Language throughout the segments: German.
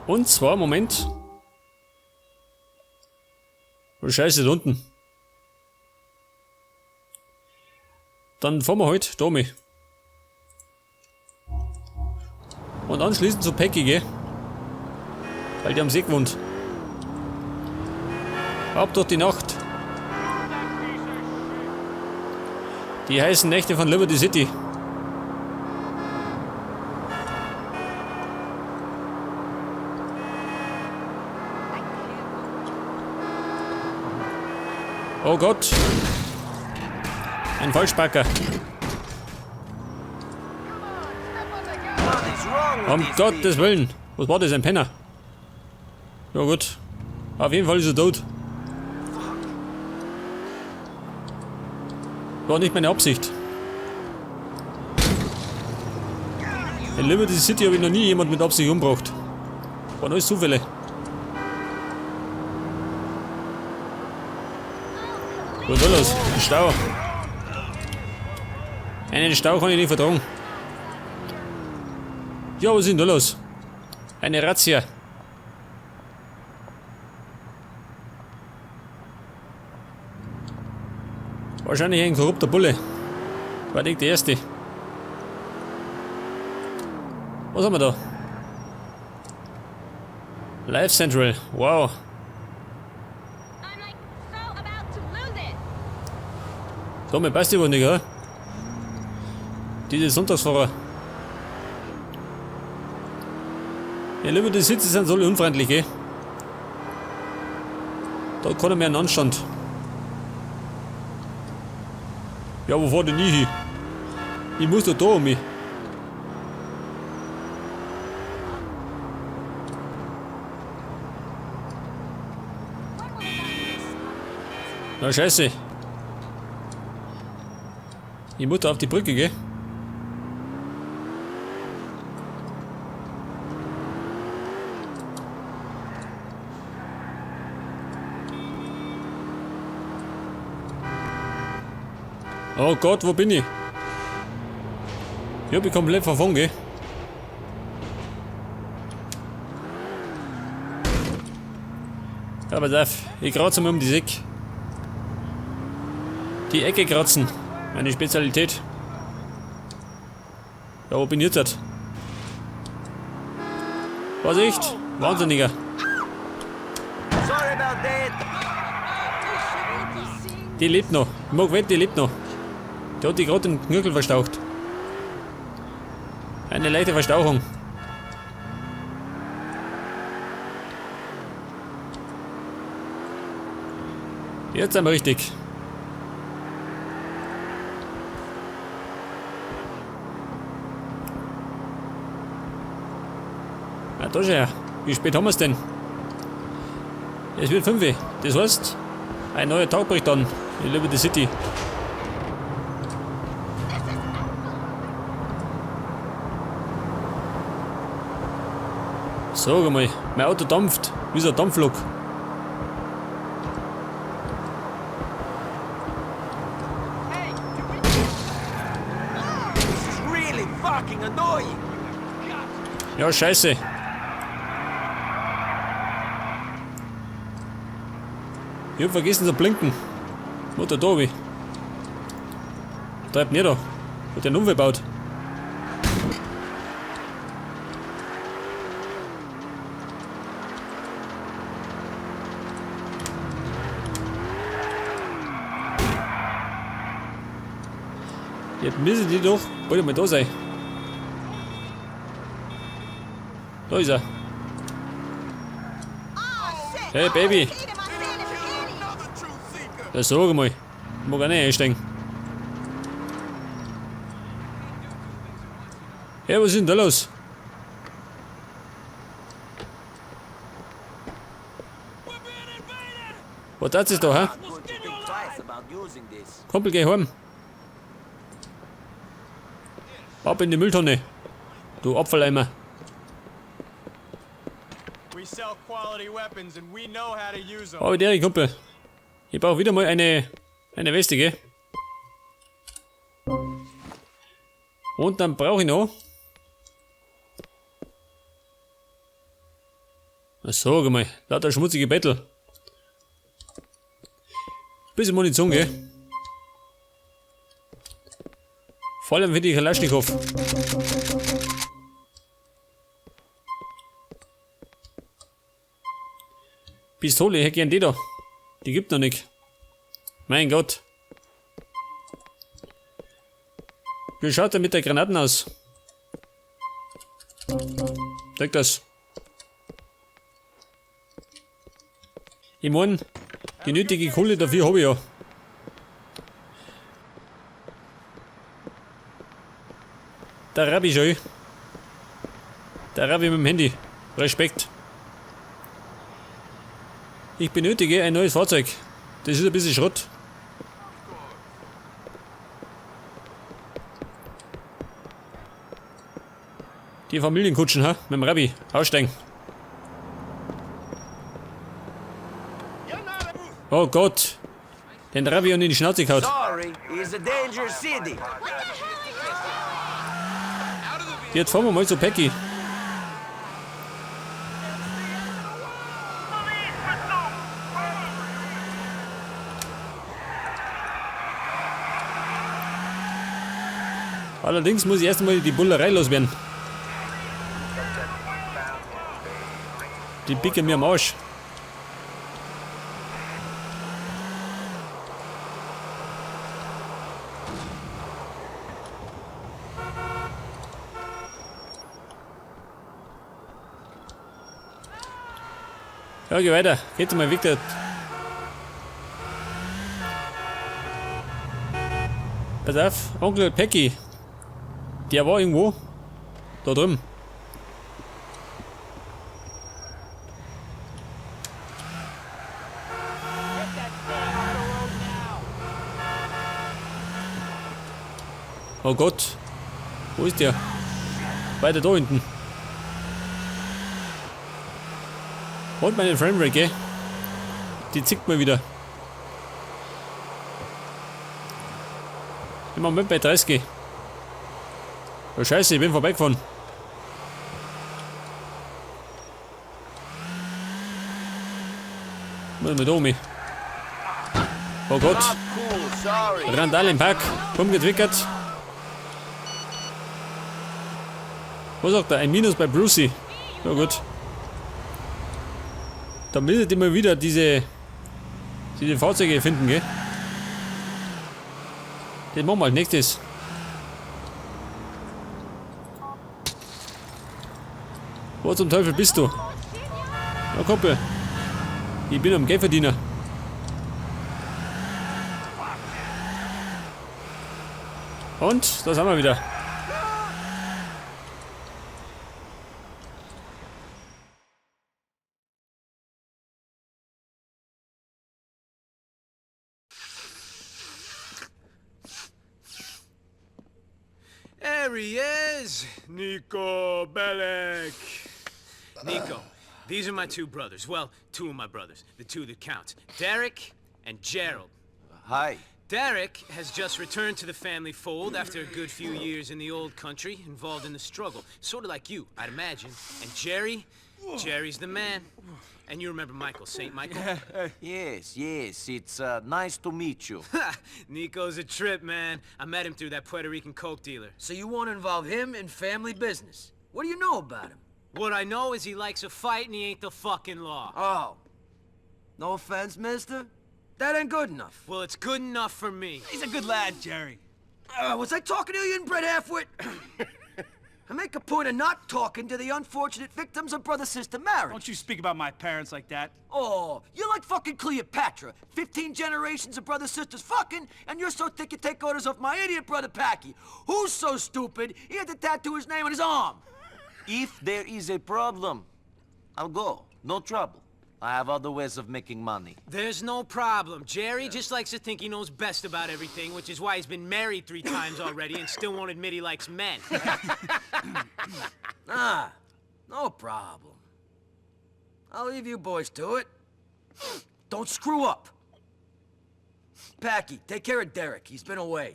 Und zwar, Moment. Oh Scheiße, da unten. Dann fahren wir halt da mit. Und anschließend zu Päcki, gell? Weil die haben See gewohnt. Ab durch die Nacht. Die heißen Nächte von Liberty City. Oh Gott. Ein Falschparker. Um Gottes Willen. Was war das, ein Penner? Ja gut. Auf jeden Fall ist er tot. War nicht meine Absicht. In Liberty City habe ich noch nie jemand mit Absicht umgebracht. Waren alles Zufälle. Was war los? Ein Stau. Einen Stau kann ich nicht vertragen. Ja, was ist denn da los? Eine Razzia. Wahrscheinlich ein korrupter Bulle. War nicht der erste. Was haben wir da? Live Central. Wow. Damit passt die wohl nicht, oder? Diese Sonntagsfahrer. Ja, lieber die Sitze sind so alle unfreundlich, gell? Da hat keiner mehr einen Anstand. Ja, wo fahrt ihr nie hin? Ich muss doch da um mich. Na scheiße. Ich muss da auf die Brücke, gell? Oh Gott, wo bin ich? Ich hab mich komplett verfangen, gell? Ja, pass auf, ich kratze mal um die Eck. Die Ecke kratzen, meine Spezialität. Ja, wo bin ich jetzt? Vorsicht, Wahnsinniger. Die lebt noch, ich mag wetten, die lebt noch. Der hat die gerade den Knöchel verstaucht. Eine leichte Verstauchung. Jetzt sind wir richtig. Na da schau her. Wie spät haben wir es denn? Es wird 5 Uhr. Das heißt, ein neuer Tag bricht an in Liberty City. Sag mal, mein Auto dampft, wie so ein Dampflok. Ja, scheiße. Ich hab vergessen zu blinken. Mutter Tobi. Treibt nicht da. Hat den Unfall gebaut. Jetzt müssen die doch bald mal da sein. Da ist er. Hey Baby. Ja, sag mal. Ich mag auch nicht einsteigen. Hey, was ist denn da los? Was tat es da, hä? Kumpel, geh heim. Ab in die Mülltonne. Du Opferleimer. Oh, der Kumpel. Ich brauche wieder mal eine Weste, gell? Und dann brauche ich noch Sag mal, lauter schmutzige Bettel. Bisschen Munition, gell? Vor allem für die Kalaschnikow. Pistole, hätte gern die da. Die gibt noch nicht. Mein Gott. Wie schaut er mit der Granaten aus? Sag das. Ich mein, die nötige Kohle dafür habe ich ja. Der Rabbi schon. Der Rabbi mit dem Handy. Respekt. Ich benötige ein neues Fahrzeug. Das ist ein bisschen Schrott. Die Familienkutschen, ha? Mit dem Rabbi. Aussteigen. Oh Gott. Den Rabbi und in die Schnauze gehauen. Jetzt fahren wir mal zu Peggy. Allerdings muss ich erst einmal die Bullerei loswerden. Die picken mir am Arsch. Ja, geh weiter. Geht mal weg. Pass auf, Onkel Peggy. Der war irgendwo. Da drüben. Oh Gott. Wo ist der? Weiter da hinten. Und meine Framerate, gell? Die zickt mal wieder. Immer mit bei 30. Oh Scheiße, ich bin vorbeigefahren. Muss mal da um mich. Oh Gott. Randal im Park. Umgedwickert. Was sagt er? Ein Minus bei Brucey. Ja gut. Da müsstet ihr mal wieder diese Fahrzeuge finden, gell? Das machen wir als nächstes. Wo zum Teufel bist du? Ja, Kumpel. Ich bin am Geldverdiener. Und, da sind wir wieder. There he is! Nico Bellic! Nico, these are my two brothers. Well, two of my brothers. The two that count. Derek and Gerald. Hi. Derek has just returned to the family fold after a good few years in the old country, involved in the struggle. Sort of like you, I'd imagine. And Jerry's the man. And you remember Michael, St. Michael? Yes, it's nice to meet you. Nico's a trip, man. I met him through that Puerto Rican coke dealer. So you want to involve him in family business? What do you know about him? What I know is he likes a fight and he ain't the fucking law. Oh. No offense, mister. That ain't good enough. Well, it's good enough for me. He's a good lad, Jerry. Was I talking to you, inbred halfwit? I make a point of not talking to the unfortunate victims of brother-sister marriage. Don't you speak about my parents like that. Oh, you're like fucking Cleopatra. 15 generations of brother-sisters fucking, and you're so thick you take orders off my idiot brother Packy. Who's so stupid he had to tattoo his name on his arm? If there is a problem, I'll go. No trouble. I have other ways of making money. There's no problem. Jerry just likes to think he knows best about everything, which is why he's been married 3 times already and still won't admit he likes men. Ah, no problem. I'll leave you boys to it. Don't screw up. Packy, take care of Derek. He's been away.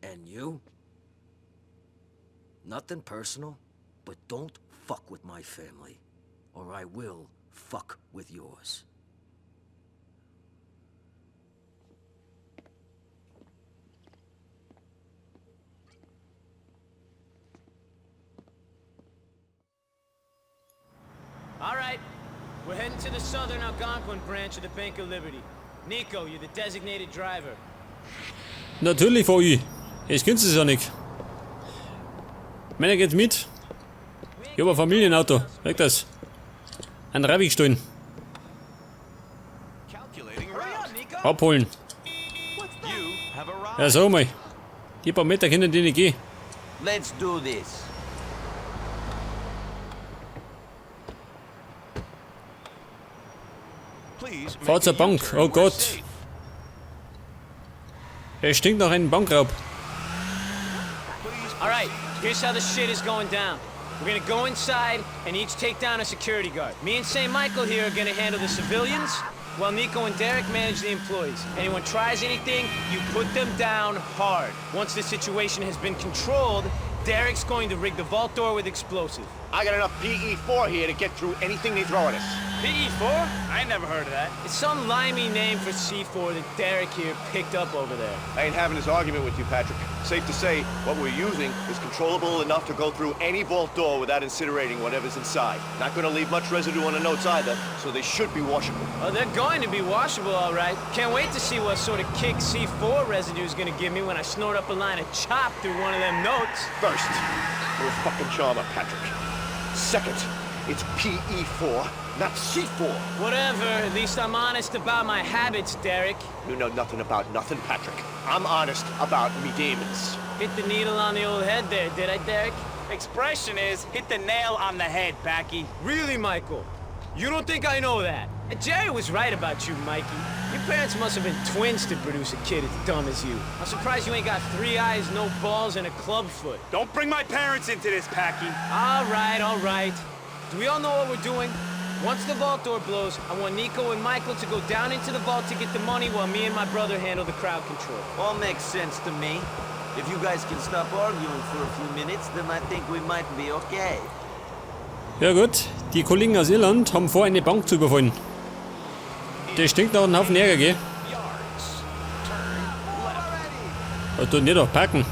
And you? Nothing personal, but don't fuck with my family, or I will fuck with yours. All right. We're heading to the southern Algonquin branch of the Bank of Liberty. Nico, you're the designated driver. Natürlich, Frau I. Ich kenn's es ja nicht. Männer, geht's mit? Ich hab ein Familienauto. Weg das. An Rabbi gestohlen. Abholen. Ja, so mal. Die paar Meter können die nicht gehen. Let's do this. Fahr zur Bank. Oh Gott. Es stinkt nach einem Bankraub. All right, here's how the shit is going down. We're gonna go inside and each take down a security guard. Me and St. Michael here are gonna handle the civilians, while Nico and Derek manage the employees. Anyone tries anything, you put them down hard. Once the situation has been controlled, Derek's going to rig the vault door with explosive. I got enough PE4 here to get through anything they throw at us. PE4? I ain't never heard of that. It's some limey name for C4 that Derek here picked up over there. I ain't having this argument with you, Patrick. Safe to say, what we're using is controllable enough to go through any vault door without incinerating whatever's inside. Not gonna leave much residue on the notes either, so they should be washable. Oh, they're going to be washable, all right. Can't wait to see what sort of kick C4 residue is gonna give me when I snort up a line of chop through one of them notes. First, you're a fucking charmer, Patrick. Second, it's PE4, not C4. Whatever, at least I'm honest about my habits, Derek. You know nothing about nothing, Patrick. I'm honest about me demons. Hit the needle on the old head there, did I, Derek? Expression is, hit the nail on the head, Packy. Really, Michael? You don't think I know that? And Jerry was right about you, Mikey. Your parents must have been twins to produce a kid as dumb as you. I'm surprised you ain't got 3 eyes, no balls, and a club foot. Don't bring my parents into this, Packy. All right. Do we all know what we're doing? Once the vault door blows, I want Nico and Michael to go down into the vault to get the money while me and my brother handle the crowd control. All makes sense to me. If you guys can stop arguing for a few minutes, then I think we might be okay. Ja gut, die Kollegen aus Irland haben vor, eine Bank zu überfallen. Das stinkt nach einem Haufen Ärger, gell? Aber tun die doch parken.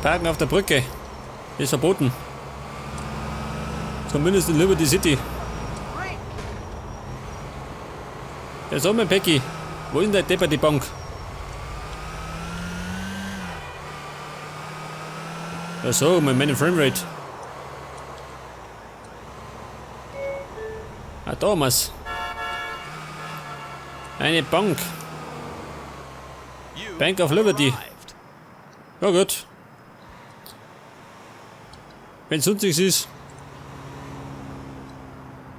Parken auf der Brücke. Ist verboten. Zumindest in Liberty City. Ja, sag mal, Becky, wo ist denn der Depper die Bank? Ja, so, meine Framerate. Ah, da haben wir's. Eine Bank. Bank of Liberty. Ja gut. Wenn es sonst nichts ist.